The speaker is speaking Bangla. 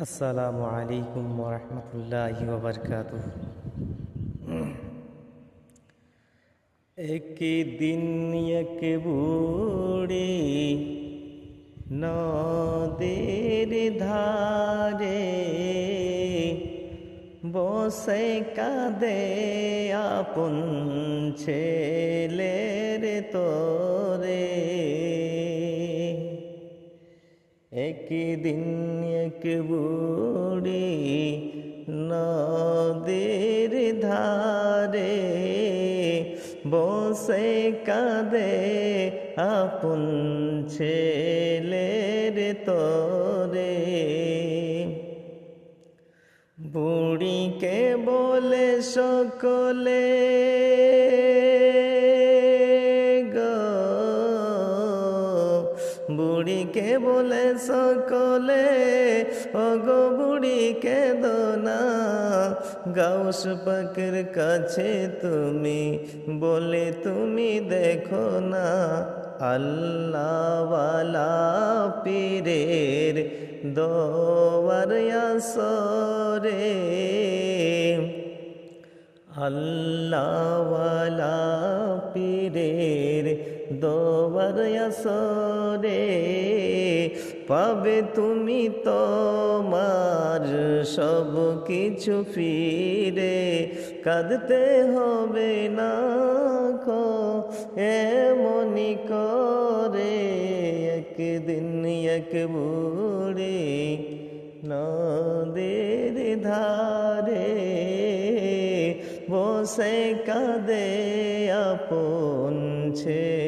আসসালামু আলাইকুম ওরহমতুল্লাহি ওবরকাতুহ। একদিন এক বুড়ি নদীর ধারে বসে কাঁদে আপন ছেলের তোরে। একদিন এক বুড়ি নদীর ধারে বসে কাঁদে আপন ছেলের তোরে। বুড়িকে বলে সকলে বুড়িকে বলে সকলে, ওগো বুড়িকে দোনা গাউস পাকের কাছে তুমি বলে তুমি দেখো না। আল্লাহওয়ালা পীরের দোয়ার আসরে, আল্লাহওয়ালা পীরের দোয়ার আসরে পাবে তুমি তোমার সব কিছু ফিরে। কাঁদতে হবে না কো এমনি করে। একদিন এক বুড়ি নদীর ধারে বসে কাঁদে আপন ছেলে